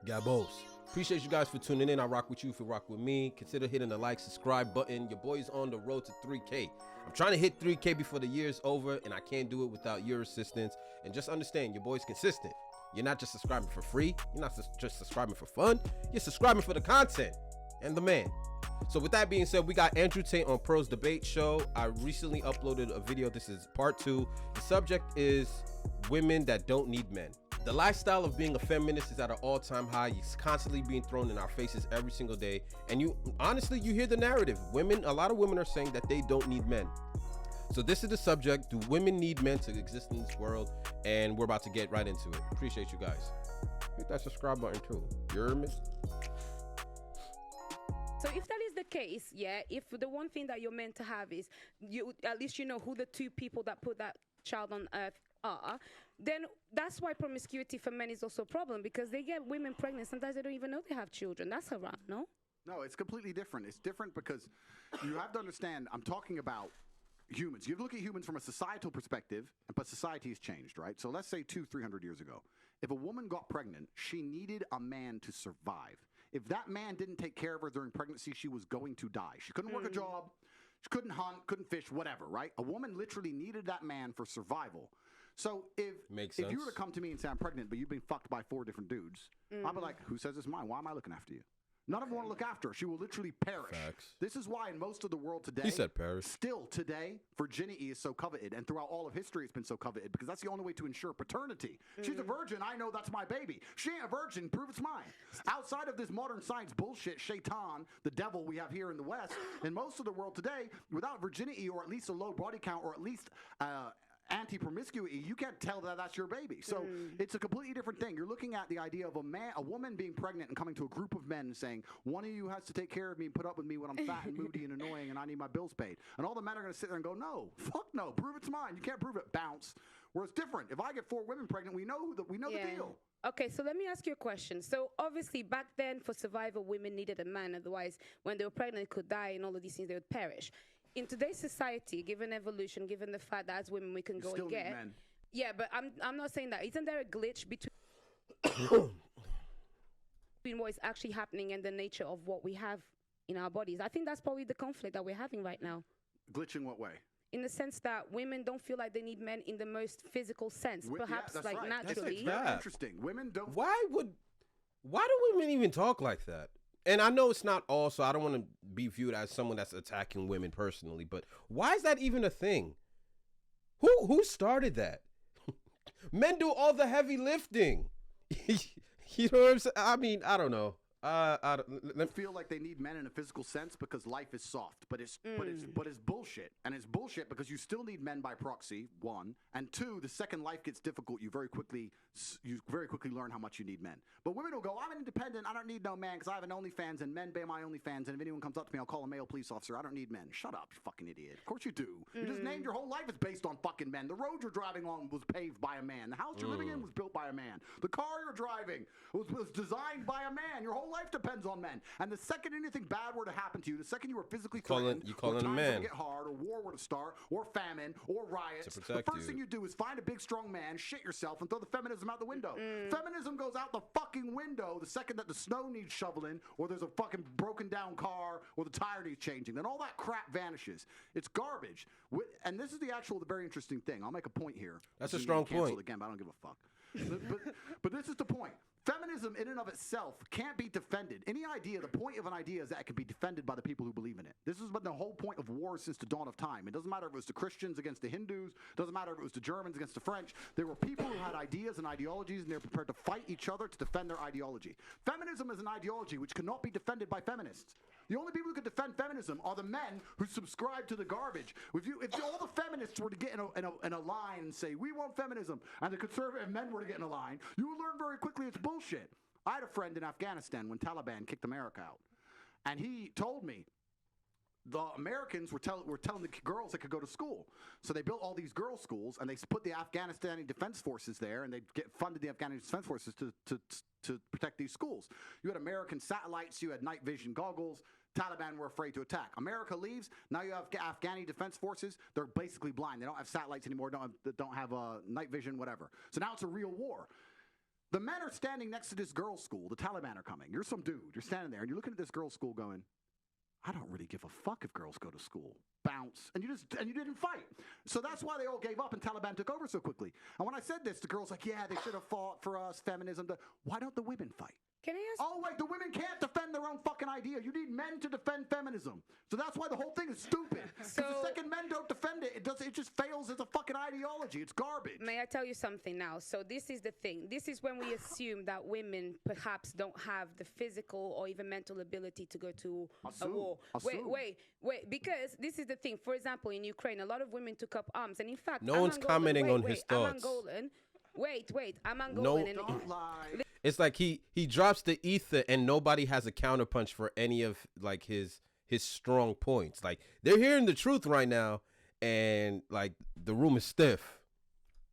Gabos. Appreciate you guys for tuning in. I rock with you if you rock with me. Consider hitting the like, subscribe button. Your boy's on the road to 3K. I'm trying to hit 3K before the year's over, and I can't do it without your assistance. And just understand, your boy's consistent. You're not just subscribing for free. You're not just subscribing for fun. You're subscribing for the content and the man. So with that being said, we got Andrew Tate on Pearl's Debate Show. I recently uploaded a video. This is part 2. The subject is women that don't need men. The lifestyle of being a feminist is at an all-time high. It's constantly being thrown in our faces every single day. And you hear the narrative. A lot of women are saying that they don't need men. So this is the subject. Do women need men to exist in this world? And we're about to get right into it. Appreciate you guys. Hit that subscribe button too. You heard me? So if that is the case, yeah, if the one thing that you're meant to have is at least you know who the two people that put that child on earth are, then that's why promiscuity for men is also a problem, because they get women pregnant. Sometimes they don't even know they have children. That's around, no? No, it's completely different. It's different because you have to understand, I'm talking about humans. You look at humans from a societal perspective, but society has changed, right? So let's say 200-300 years ago. If a woman got pregnant, she needed a man to survive. If that man didn't take care of her during pregnancy, she was going to die. She couldn't work a job. She couldn't hunt, couldn't fish, whatever, right? A woman literally needed that man for survival. So if you were to come to me and say I'm pregnant, but you've been fucked by 4 different dudes, I'd be like, who says it's mine? Why am I looking after you? None of them want to look after her. She will literally perish. Facts. This is why in most of the world today, He said perish. Still today, virginity is so coveted. And throughout all of history, it's been so coveted because that's the only way to ensure paternity. She's a virgin. I know that's my baby. She ain't a virgin. Prove it's mine. Outside of this modern science bullshit, shaitan, the devil we have here in the West, in most of the world today, without virginity or at least a low body count or at least anti-promiscuity, you can't tell that that's your baby. So it's a completely different thing. You're looking at the idea of a woman being pregnant and coming to a group of men and saying, one of you has to take care of me and put up with me when I'm fat and moody and annoying and I need my bills paid. And all the men are going to sit there and go, no, fuck no, prove it's mine. You can't prove it, bounce. Where it's different. If I get 4 women pregnant, we know the deal. Okay, so let me ask you a question. So obviously back then for survival, women needed a man. Otherwise, when they were pregnant, they could die and all of these things, they would perish. In today's society, given evolution, given the fact that as women we can go and get, men. Yeah, but I'm not saying that. Isn't there a glitch between what is actually happening and the nature of what we have in our bodies? I think that's probably the conflict that we're having right now. Glitch in what way? In the sense that women don't feel like they need men in the most physical sense, perhaps that's like right. naturally. That's very interesting. Women don't. Why do women even talk like that? And I know it's not all, so I don't want to be viewed as someone that's attacking women personally, but why is that even a thing? Who started that? Men do all the heavy lifting. You know what I'm saying? I mean, I don't know. I feel like they need men in a physical sense because life is soft, but it's bullshit, and it's bullshit because you still need men by proxy. 1 and 2, the second life gets difficult, you very quickly learn how much you need men. But women will go, I'm independent, I don't need no man because I have an OnlyFans and men pay my OnlyFans, and if anyone comes up to me, I'll call a male police officer. I don't need men. Shut up, you fucking idiot. Of course you do. You just named your whole life is based on fucking men. The road you're driving on was paved by a man. The house you're living in was built by a man. The car you're driving was designed by a man. Your whole life depends on men. And the second anything bad were to happen to you, the second you were physically threatened, you calling or times a man were to get hard, or war were to start, or famine, or riots, the first thing you do is find a big strong man, shit yourself, and throw the feminism out the window. Feminism goes out the fucking window the second that the snow needs shoveling, or there's a fucking broken down car, or the tire needs changing. Then all that crap vanishes. It's garbage. And this is the very interesting thing. I'll make a point here. That's a strong point. Again, but I don't give a fuck. but this is the point. Feminism in and of itself can't be defended. The point of an idea is that it can be defended by the people who believe in it. This has been the whole point of war since the dawn of time. It doesn't matter if it was the Christians against the Hindus. It doesn't matter if it was the Germans against the French. There were people who had ideas and ideologies, and they were prepared to fight each other to defend their ideology. Feminism is an ideology which cannot be defended by feminists. The only people who could defend feminism are the men who subscribe to the garbage. If all the feminists were to get in a line and say, we want feminism, and the conservative men were to get in a line, you would learn very quickly it's bullshit. I had a friend in Afghanistan when Taliban kicked America out, and he told me the Americans were telling the girls they could go to school. So they built all these girls' schools, and they put the Afghanistani Defense Forces there, and they funded the Afghanistan Defense Forces to protect these schools. You had American satellites, you had night vision goggles. Taliban were afraid to attack. America leaves. Now you have Afghani Defense Forces. They're basically blind. They don't have satellites anymore. Don't have night vision, whatever. So now it's a real war. The men are standing next to this girls' school. The Taliban are coming. You're some dude. You're standing there, and you're looking at this girls' school going, I don't really give a fuck if girls go to school. Bounce. And you didn't fight. So that's why they all gave up and Taliban took over so quickly. And when I said this, the girl's like, yeah, they should have fought for us, feminism. Why don't the women fight? Can I ask? Oh, wait, the women can't defend their own fucking idea. You need men to defend feminism. So that's why the whole thing is stupid. Because the second men don't defend it, it just fails as a fucking ideology. It's garbage. May I tell you something now? So this is the thing. This is when we assume that women perhaps don't have the physical or even mental ability to go to a war. Wait, because this is the thing. For example, in Ukraine, a lot of women took up arms. And in fact, no one's commenting on his thoughts. I'm Angolan. Don't lie. It's like he drops the ether and nobody has a counterpunch for any of like his strong points. Like they're hearing the truth right now, and like the room is stiff.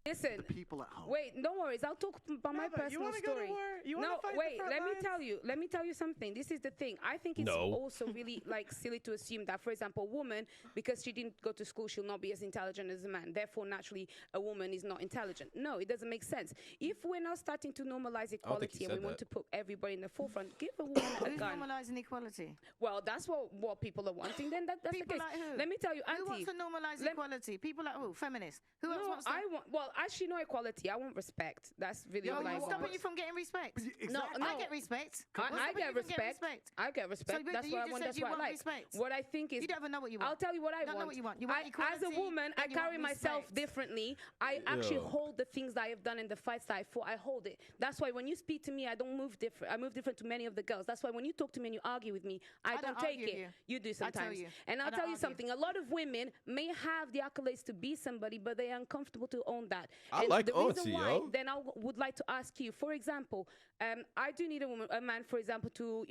Listen, the people at home. Wait, no worries. I'll talk about my personal story. Go to war? You no, fight wait. the front lines? Let me tell you something. This is the thing. I think it's also really like silly to assume that, for example, a woman, because she didn't go to school, she'll not be as intelligent as a man. Therefore, naturally, a woman is not intelligent. No, it doesn't make sense. If we're now starting to normalize equality and we want to put everybody in the forefront, give a woman a gun. Who's normalizing equality? Well, that's what people are wanting. Then that's people the case. like who? Let me tell you, Auntie. Who wants to normalize equality? People like who? Feminists. Who else wants to? Well, actually, no equality. I want respect. That's really No, what I what's want. stopping you from getting respect? Exactly. No, I get respect. I get respect. I get respect. So, that's what I want. That's what I like. Respect. What I think is, you don't even know what you want. I'll tell you what I don't want. Know what you want. You want as a woman, I carry myself differently. I actually hold the things that I have done in the fights that I fought. I hold it. That's why when you speak to me, I don't move different. I move different to many of the girls. That's why when you talk to me and you argue with me, I don't take it. You do sometimes. And I'll tell you something. A lot of women may have the accolades to be somebody, but they are uncomfortable to own that. I like auntie, yo. Then I would like to ask you, for example, I do need a man, for example, to,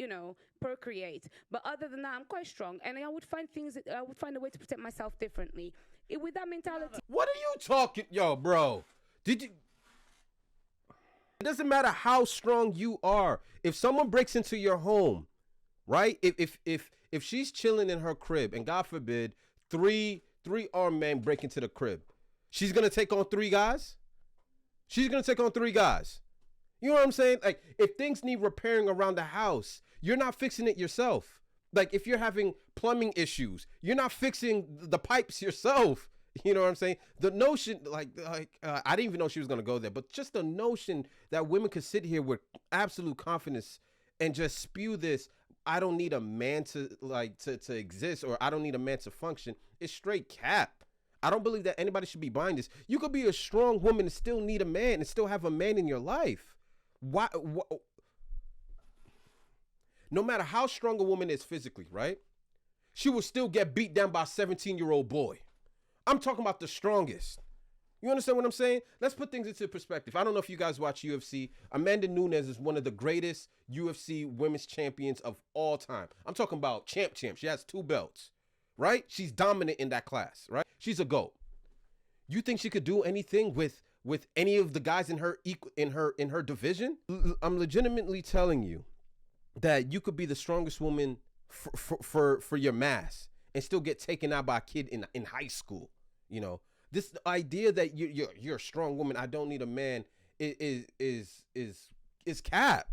procreate. But other than that, I'm quite strong. And I would find a way to protect myself differently. With that mentality. What are you talking? Yo, bro. It doesn't matter how strong you are. If someone breaks into your home, right? If she's chilling in her crib and God forbid, three armed men break into the crib, she's going to take on 3 guys? She's going to take on 3 guys. You know what I'm saying? Like, if things need repairing around the house, you're not fixing it yourself. Like, if you're having plumbing issues, you're not fixing the pipes yourself. You know what I'm saying? The notion, I didn't even know she was going to go there, but just the notion that women could sit here with absolute confidence and just spew this, I don't need a man to exist, or I don't need a man to function, is straight cap. I don't believe that anybody should be buying this. You could be a strong woman and still need a man and still have a man in your life. Why? No matter how strong a woman is physically, right? She will still get beat down by a 17-year-old boy. I'm talking about the strongest. You understand what I'm saying? Let's put things into perspective. I don't know if you guys watch UFC. Amanda Nunes is one of the greatest UFC women's champions of all time. I'm talking about champ. She has 2 belts. Right? She's dominant in that class, right? She's a GOAT. You think she could do anything with any of the guys in her division? I'm legitimately telling you that you could be the strongest woman for your mass and still get taken out by a kid in high school. You know, this idea that you're a strong woman, I don't need a man, is cap.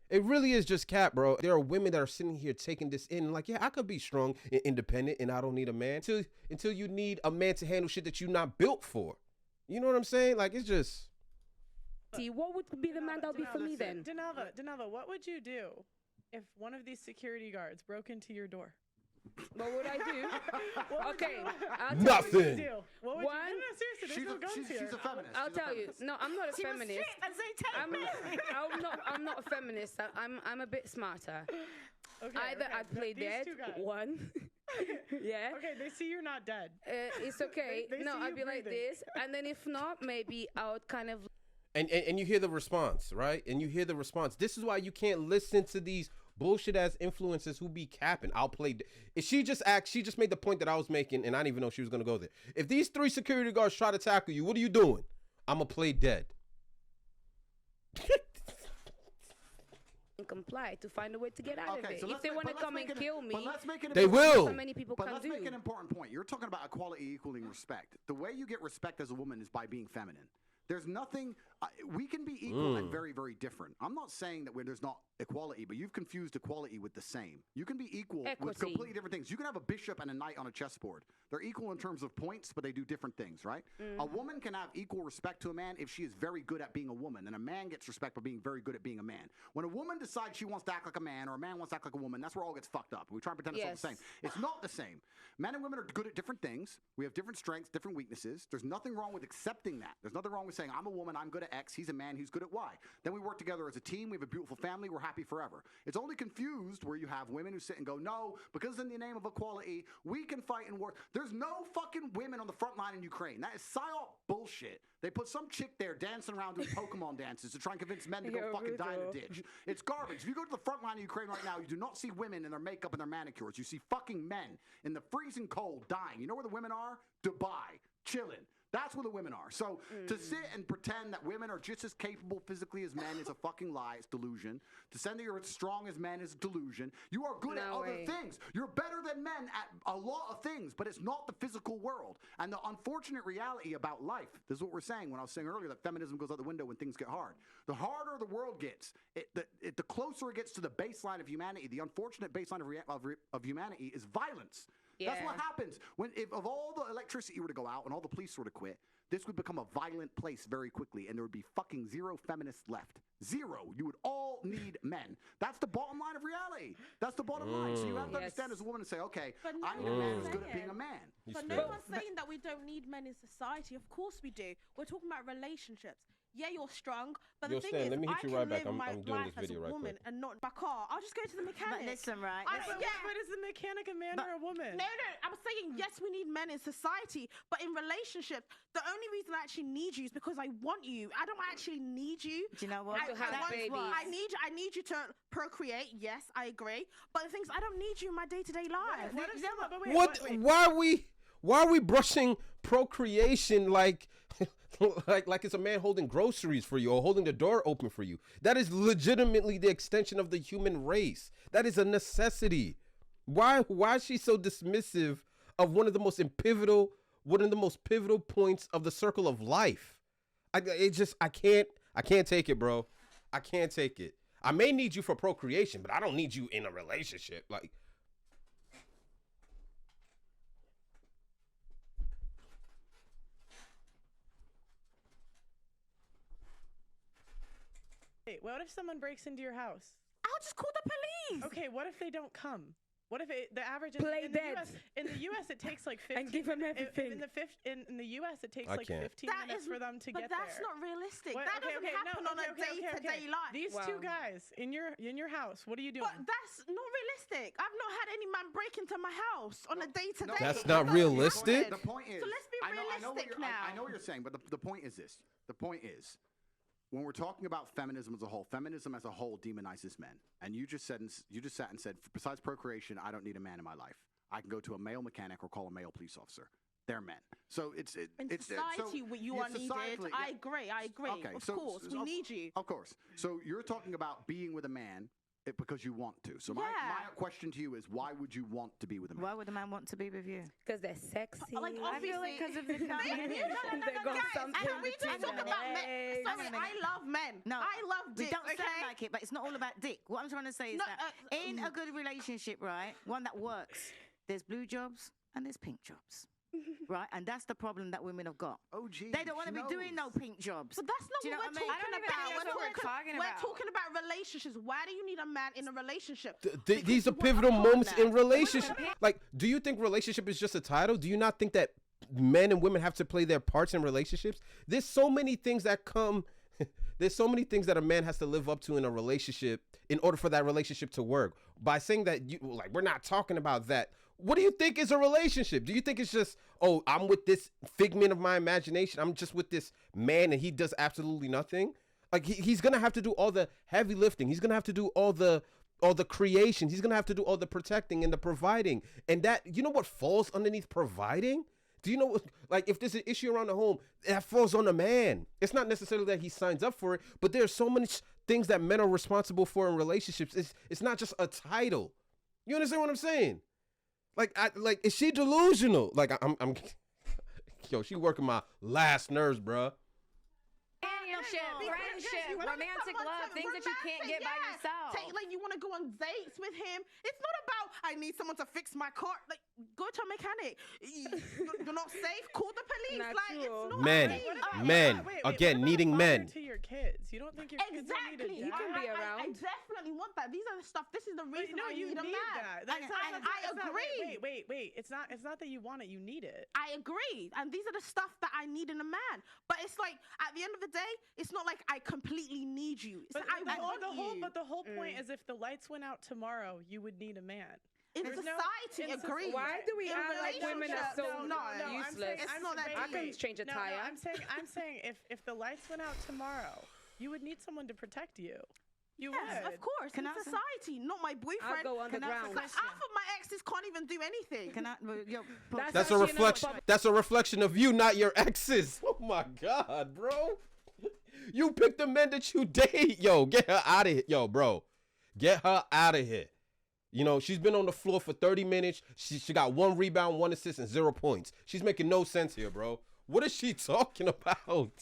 It really is just cap, bro. There are women that are sitting here taking this in like, yeah, I could be strong and independent and I don't need a man until you need a man to handle shit that you're not built for. You know what I'm saying? Like, it's just. See, what would be the man that would be for me then? Denava, what would you do if one of these security guards broke into your door? What would I do? Okay, nothing. What would you do? No, seriously, there's no guns here. She's a feminist. I'll tell you. No, I'm not a feminist. I'm not a feminist. I'm a bit smarter. Okay, Either I'd play dead. One. Yeah. Okay, they see you're not dead. It's okay. They no, see I'd you be like breathing. this, and then if not, maybe I would kind of. And you hear the response, right? And you hear the response. This is why you can't listen to these bullshit ass influencers who be capping. I'll play. If she just made the point that I was making, and I didn't even know she was gonna go there. If these 3 security guards try to tackle you, what are you doing? I'ma play dead. Comply to find a way to get out of it. So if they want to come and kill me, they will. So many people can do. Let's make an important point. You're talking about equality equaling respect. The way you get respect as a woman is by being feminine. There's nothing We can be equal and very, very different. I'm not saying that where there's not equality, but you've confused equality with the same. You can be equal with Equity. completely different things. You can have a bishop and a knight on a chessboard. They're equal in terms of points, but they do different things, right? A woman can have equal respect to a man if she is very good at being a woman, and a man gets respect for being very good at being a man. When a woman decides she wants to act like a man, or a man wants to act like a woman, that's where all gets fucked up. We try and pretend it's all the same. It's not the same. Men and women are good at different things. We have different strengths, different weaknesses. There's nothing wrong with accepting that. There's nothing wrong with saying, I'm a woman, I'm good at X, he's a man, he's good at Y. Then we work together as a team, we have a beautiful family, we're happy forever. It's only confused where you have women who sit and go, no, because in the name of equality, we can fight in war. There's no fucking women on the front line in Ukraine. That is psyop bullshit. They put some chick there dancing around doing Pokemon dances to try and convince men to go fucking die in a ditch. It's garbage. If you go to the front line of Ukraine right now, you do not see women in their makeup and their manicures. You see fucking men in the freezing cold dying. You know where the women are? Dubai, chilling. That's where the women are. So to sit and pretend that women are just as capable physically as men is a fucking lie. It's delusion. To say that you're as strong as men is delusion. You are good at other things. You're better than men at a lot of things, but it's not the physical world. And the unfortunate reality about life, this is what we're saying when I was saying earlier that feminism goes out the window when things get hard. The harder the world gets, the closer it gets to the baseline of humanity. The unfortunate baseline of humanity is violence. Yeah. That's what happens if all the electricity were to go out and all the police were to quit, this would become a violent place very quickly, and there would be fucking zero feminists left. Zero. You would all need men. That's the bottom line of reality. That's the bottom line. So you have to understand as a woman and say, okay, I need a man who's good at being a man. But no one's saying that we don't need men in society. Of course we do. We're talking about relationships. Yeah, you're strong, but the thing is, let me hit I you can right back. live I'm my doing life this video as a right woman quick. and not my car. I'll just go to the mechanic. But listen, right? But is the mechanic a man or a woman? No. I'm saying yes, we need men in society, but in relationships, the only reason I actually need you is because I want you. I don't actually need you. Do you know what? I need you to procreate. Yes, I agree. But the thing is, I don't need you in my day-to-day life. Why are we brushing procreation like like it's a man holding groceries for you or holding the door open for you? That is legitimately the extension of the human race. That is a necessity. Why is she so dismissive of one of the most pivotal points of the circle of life? I can't take it, bro. I can't take it. I may need you for procreation, but I don't need you in a relationship. Like, Wait, what if someone breaks into your house? I'll just call the police. Okay, what if they don't come? What if the average in the US it takes like 15 and give them everything. In the US it takes like 15 minutes for them to get there. But that's not realistic. That doesn't happen on a day-to-day life. These two guys in your house, what are you doing? But that's not realistic. I've not had any man break into my house on a day-to-day. That's not realistic. The point is, so let's be realistic now. I know what you're saying, but the point is this. The point is, when we're talking about feminism as a whole demonizes men. And you just sat and said, besides procreation, I don't need a man in my life. I can go to a male mechanic or call a male police officer. They're men. So in society, you are needed. I agree. Okay, of course, we need you. Of course. So you're talking about being with a man because you want to. So my question to you is, why would you want to be with a man? Why would a man want to be with you? Because they're sexy. Like, I feel like because of the and we don't talk about men. Sorry, I love men. No, I love dick. We don't sound like it, but it's not all about dick. What I'm trying to say is that in a good relationship, right, one that works, there's blue jobs and there's pink jobs. Right, and that's the problem that women have got. Oh, geez, they don't want to be doing no pink jobs. But that's not what we're talking about. We're talking about relationships. Why do you need a man in a relationship? These are pivotal moments in relationship. Like, do you think relationship is just a title? Do you not think that men and women have to play their parts in relationships? There's so many things that come. There's so many things that a man has to live up to in a relationship in order for that relationship to work. By saying that, we're not talking about that. What do you think is a relationship? Do you think it's just, oh, I'm with this figment of my imagination, I'm just with this man and he does absolutely nothing? Like, he's gonna have to do all the heavy lifting. He's gonna have to do all the creation. He's gonna have to do all the protecting and the providing. And that, you know what falls underneath providing? Do you know, like, if there's an issue around the home, that falls on the man. It's not necessarily that he signs up for it, but there's so many things that men are responsible for in relationships. It's not just a title. You understand what I'm saying? Like, is she delusional? Like, I'm yo, she working my last nerves, bruh. And friendship, You want romantic someone love, to- things that you can't get by yeah. yourself. Like you want to go on dates with him. It's not about I need someone to fix my car. Like go to a mechanic. You're not safe. Call the police. Not like true. it's not. Men, men, again, needing men. To your kids, you don't think your kids don't need a Exactly. dad? can be I around. definitely want that. These are the stuff. This is the But reason no, I you need a need man. that. That's And not- I that's not- agree. Wait. It's not that you want it. You need it. I agree. And these are the stuff that I need in a man. But it's like, at the end of the day, it's not like I completely need you. It's like, I want you. But the whole point is if the lights went out tomorrow, you would need a man. In There's no- society, in agree. Why do we In act like women are so relationship, useless? It's not that I deep. can change a tire. I'm saying if the lights went out tomorrow, you would need someone to protect you. You Yes, would. of course. Can in I ask- society, not my boyfriend. I'll go Can I ask a underground. Like, half of my exes can't even do anything. Can I? That's That's a actually another reflection. problem. That's a reflection of you, not your exes. Oh my God, bro. You pick the men that you date. Yo, get her out of here. Yo, bro. Get her out of here. You know, she's been on the floor for 30 minutes. She got 1 rebound, 1 assist, and 0 points. She's making no sense here, bro. What is she talking about?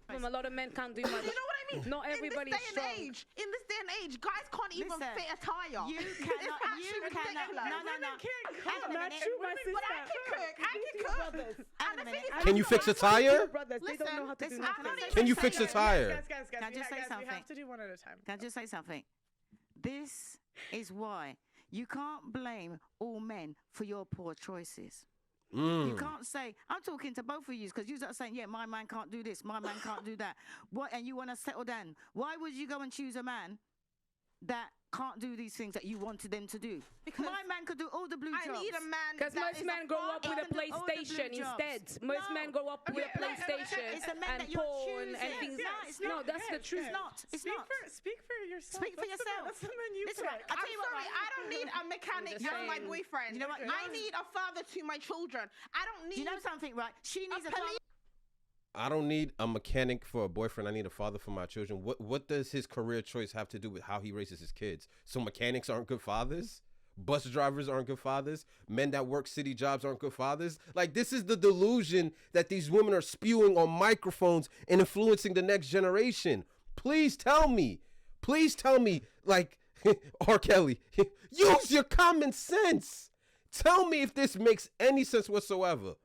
A lot of men can't do much. You know what I mean? Not everybody in is this strong. in this day and age, guys can't even Listen, fit a tire. You It's cannot. actually You cannot. ridiculous. No. Women can't Hang cook. on a Not minute. you, my sister. But I can cook. I can cook. Hang on a minute. Can you fix a tire? Brothers, they don't know how to do Listen, nothing. I'm not even Can you saying fix a that. tire? Guys, Can I just say we something? have to do one at a time. Can I just say something? This is why you can't blame all men for your poor choices. You can't say, I'm talking to both of you because you are saying, yeah, my man can't do this, my man can't do that. What? And you want to settle down. Why would you go and choose a man that can't do these things that you wanted them to do? Because my man could do all the blue I jobs. need a man. Because that most is men grow up with a can do all the blue PlayStation jobs. instead. Most No. men grow up with a Okay, PlayStation it's the men and that you're porn and choosing. things. No, it's No, not. that's the truth. It's not. It's speak not. Speak for yourself. Speak for yourself. That's the men you Listen, pick. I tell I'm you what, sorry, right? I don't need a mechanic just as my saying. boyfriend. You know what? I need a father to my children. I don't Do need. you know something, right? She needs a police- I don't need a mechanic for a boyfriend. I need a father for my children. What does his career choice have to do with how he raises his kids? So mechanics aren't good fathers? Bus drivers aren't good fathers? Men that work city jobs aren't good fathers? Like, this is the delusion that these women are spewing on microphones and influencing the next generation. Please tell me, like R. Kelly, use your common sense. Tell me if this makes any sense whatsoever.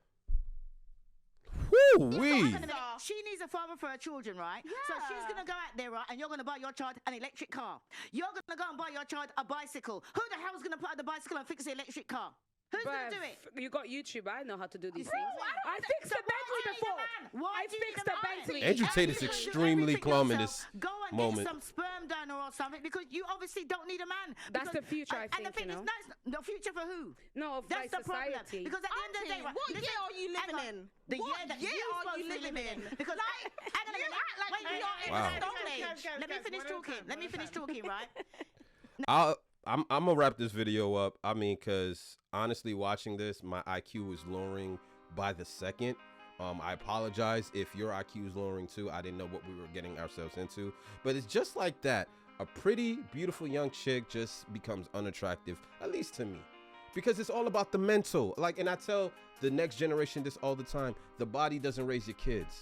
Woo-wee. Hang on a minute. She needs a father for her children, right? So she's going to go out there, right, and you're going to buy your child an electric car. You're going to go and buy your child a bicycle. Who the hell's going to put on the bicycle and fix the electric car? Who's going to do it? You got YouTube. I know how to do these Bro, things. I fixed So the why Bentley do you need a before. man? Why I do you need fixed a the man? Bentley. Andrew Tate is You can do extremely everything calm in yourself. this Go and moment. get some sperm donor or something because you obviously don't need a man. That's Because- the future, I And the think, thing you is, know. that's the future for who? No, of That's like the problem. society. Because at the end of the day, right, What listen, year are you hang living on. in? The What year that year you're are supposed you to be living in? Because Like, hang on a you minute. act like Wait, we are in Wow. a stone age. Let me finish talking. Let me finish talking, right? I'm gonna wrap this video up. I mean, cause honestly, watching this, my IQ is lowering by the second. I apologize if your IQ is lowering too. I didn't know what we were getting ourselves into, but it's just like that. A pretty, beautiful young chick just becomes unattractive, at least to me, because it's all about the mental. Like, and I tell the next generation this all the time: the body doesn't raise your kids,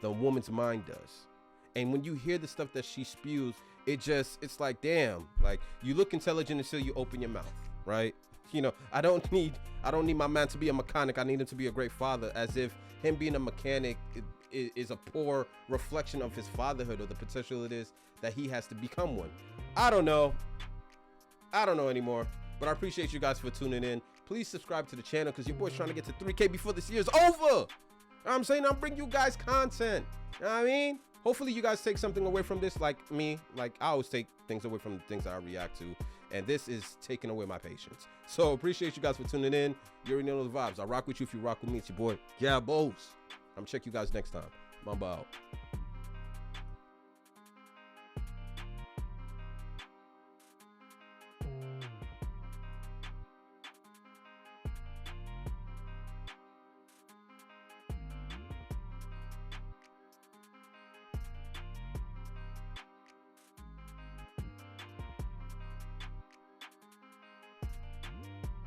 the woman's mind does. And when you hear the stuff that she spews, it's like, damn, like, you look intelligent until you open your mouth, right? You know, I don't need my man to be a mechanic. I need him to be a great father, as if him being a mechanic is a poor reflection of his fatherhood or the potential it is that he has to become one. I don't know anymore, but I appreciate you guys for tuning in. Please subscribe to the channel because your boy's trying to get to 3K before this year's over. You know what I'm saying? I'm bringing you guys content. You know what I mean? Hopefully you guys take something away from this, like me. Like, I always take things away from the things I react to, and this is taking away my patience. So appreciate you guys for tuning in. You already know the vibes. I rock with you if you rock with me. It's your boy Gabos. I'm gonna check you guys next time. Mamba out.